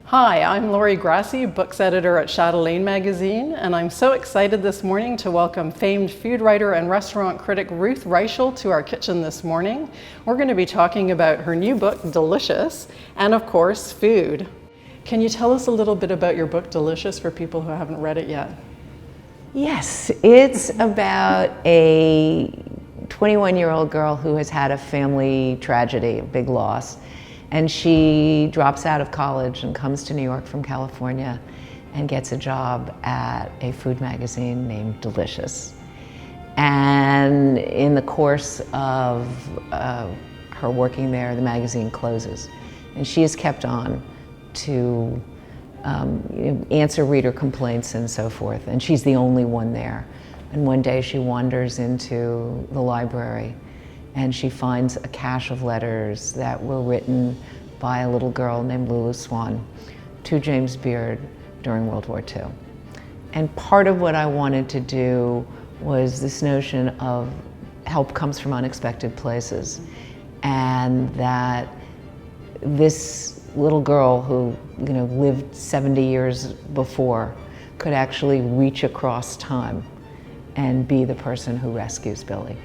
Hi, I'm Laurie Grassie, books editor at Chatelaine magazine, and I'm so excited this morning to welcome famed food writer and restaurant critic Ruth Reichl to our kitchen this morning. We're going to be talking about her new book, Delicious, and of course, food. Can you tell us a little bit about your book, Delicious, for people who haven't read it yet? Yes, it's about a 21-year-old girl who has had a family tragedy, a big loss. And she drops out of college and comes to New York from California and gets a job at a food magazine named Delicious. And in the course of her working there, the magazine closes. And she is kept on to answer reader complaints and so forth. And she's the only one there. And one day she wanders into the library and she finds a cache of letters that were written by a little girl named Lulu Swan to James Beard during World War II. And part of what I wanted to do was this notion of help comes from unexpected places, and that this little girl who lived 70 years before could actually reach across time and be the person who rescues Billy.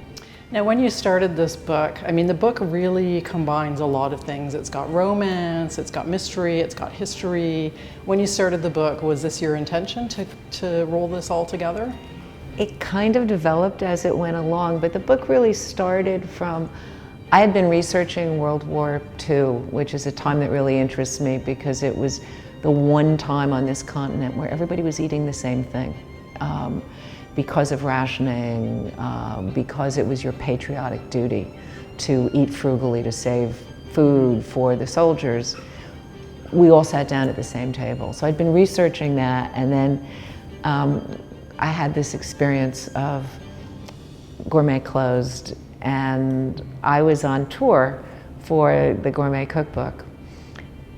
Now, when you started this book, the book really combines a lot of things. It's got romance, it's got mystery, it's got history. When you started the book, was this your intention to roll this all together? It kind of developed as it went along, but the book really started from, I had been researching World War II, which is a time that really interests me because it was the one time on this continent where everybody was eating the same thing. Because of rationing, because it was your patriotic duty to eat frugally, to save food for the soldiers, we all sat down at the same table. So I'd been researching that, and then I had this experience of Gourmet closed, and I was on tour for the Gourmet cookbook.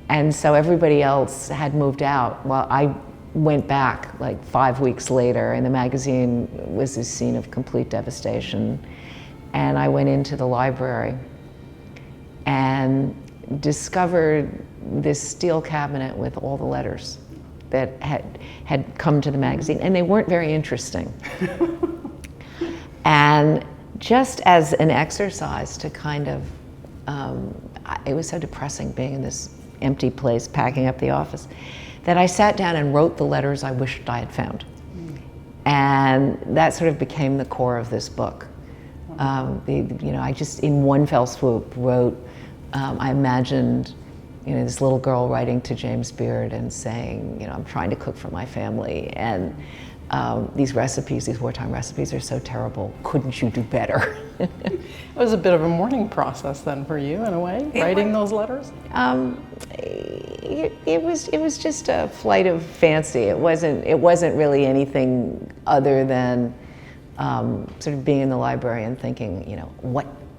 And so everybody else had moved out. Well, I went back like 5 weeks later, and the magazine was this scene of complete devastation. And I went into the library and discovered this steel cabinet with all the letters that had come to the magazine, and they weren't very interesting. And just as an exercise to kind of, it was so depressing being in this empty place, packing up the office, that I sat down and wrote the letters I wished I had found. And that sort of became the core of this book. I just, in one fell swoop, wrote, I imagined this little girl writing to James Beard and saying, I'm trying to cook for my family, and these recipes, these wartime recipes are so terrible, couldn't you do better? It was a bit of a mourning process then for you, in a way, writing those letters? It was just a flight of fancy. It wasn't really anything other than sort of being in the library and thinking,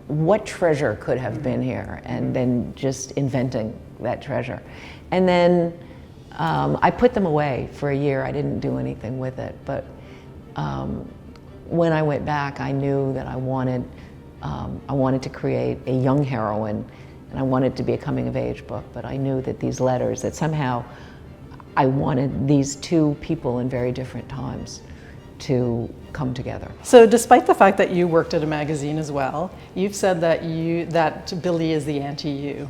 what treasure could have been here, and then just inventing that treasure. And then I put them away for a year. I didn't do anything with it, but when I went back, I knew that I wanted to create a young heroine, and I wanted it to be a coming-of-age book, but I knew that these letters, that somehow I wanted these two people in very different times to come together. So despite the fact that you worked at a magazine as well, you've said that Billy is the anti-you.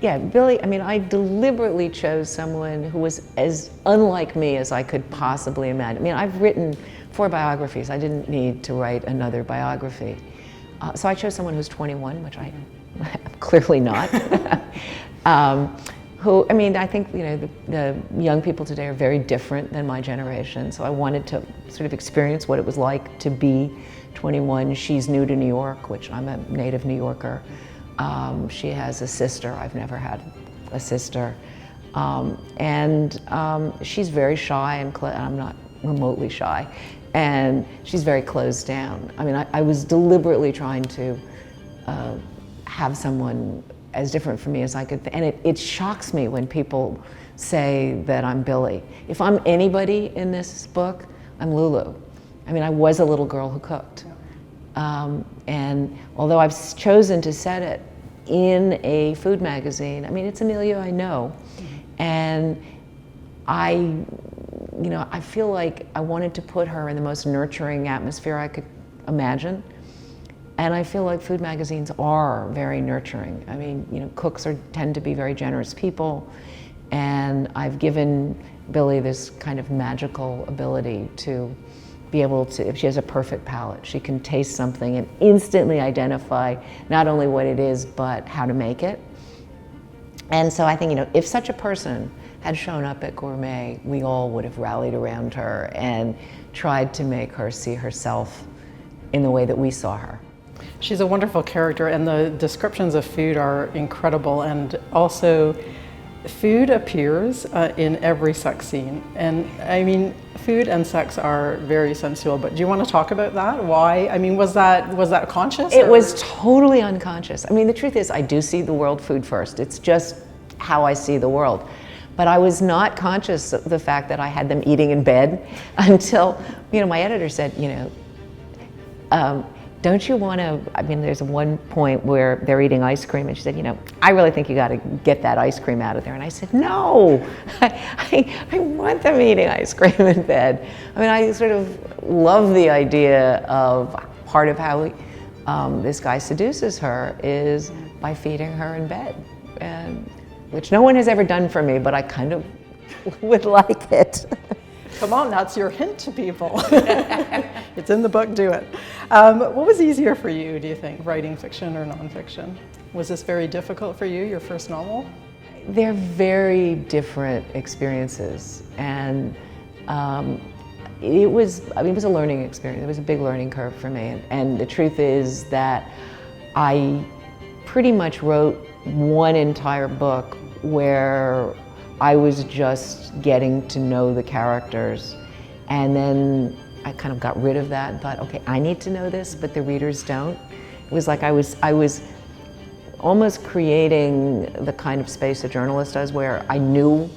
Yeah, Billy, I deliberately chose someone who was as unlike me as I could possibly imagine. I've written 4 biographies. I didn't need to write another biography. So I chose someone who's 21, which I am clearly not. I think the young people today are very different than my generation. So I wanted to sort of experience what it was like to be 21. She's new to New York, which I'm a native New Yorker. She has a sister. I've never had a sister. She's very shy, and I'm not remotely shy. And she's very closed down. I was deliberately trying to have someone as different from me as I could. And it shocks me when people say that I'm Billy. If I'm anybody in this book, I'm Lulu. I was a little girl who cooked. And although I've chosen to set it in a food magazine, it's a milieu I know. And I feel like I wanted to put her in the most nurturing atmosphere I could imagine. And I feel like food magazines are very nurturing. I mean, cooks tend to be very generous people, and I've given Billy this kind of magical ability to be able to, if she has a perfect palate, she can taste something and instantly identify not only what it is, but how to make it. And so I think, if such a person had shown up at Gourmet, we all would have rallied around her and tried to make her see herself in the way that we saw her. She's a wonderful character, and the descriptions of food are incredible, and also food appears in every sex scene. And I mean, food and sex are very sensual, but do you want to talk about that? Why? I mean, was that conscious? It was totally unconscious. I mean, the truth is, I do see the world food first. It's just how I see the world. But I was not conscious of the fact that I had them eating in bed until, my editor said, don't you want to, I mean, there's one point where they're eating ice cream, and she said, I really think you got to get that ice cream out of there. And I said, no, I want them eating ice cream in bed. I mean, I sort of love the idea of part of how this guy seduces her is by feeding her in bed, which no one has ever done for me, but I kind of would like it. Come on, that's your hint to people. It's in the book, do it. What was easier for you, do you think, writing fiction or nonfiction? Was this very difficult for you, your first novel? They're very different experiences, and it was a learning experience. It was a big learning curve for me, and the truth is that I pretty much wrote one entire book where I was just getting to know the characters, and then I kind of got rid of that and thought, okay, I need to know this, but the readers don't. It was like I was almost creating the kind of space a journalist does, where I knew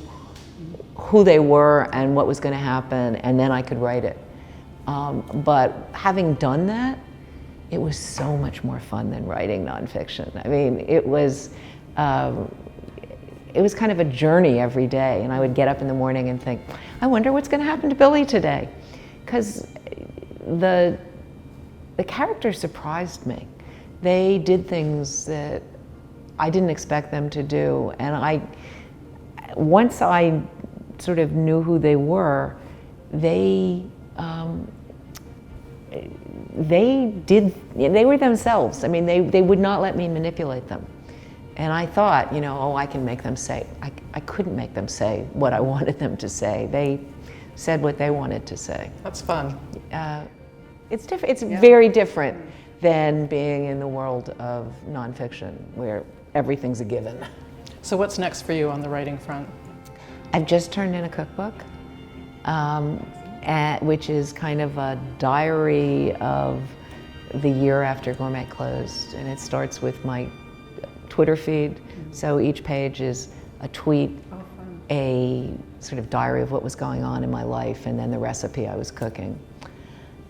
who they were and what was going to happen, and then I could write it. But having done that, it was so much more fun than writing nonfiction. I mean, it was kind of a journey every day, and I would get up in the morning and think, I wonder what's going to happen to Billy today, because the characters surprised me. They did things that I didn't expect them to do, and once I sort of knew who they were, they were themselves. I mean, they would not let me manipulate them. And I thought, I can make them say. I couldn't make them say what I wanted them to say. They said what they wanted to say. That's fun. It's different. It's very different than being in the world of nonfiction, where everything's a given. So what's next for you on the writing front? I've just turned in a cookbook, which is kind of a diary of the year after Gourmet closed, and it starts with my Twitter feed. So each page is a tweet, a sort of diary of what was going on in my life, and then the recipe I was cooking.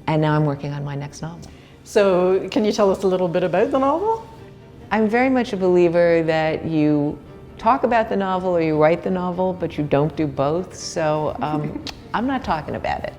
And now I'm working on my next novel. So can you tell us a little bit about the novel? I'm very much a believer that you talk about the novel or you write the novel, but you don't do both. So I'm not talking about it.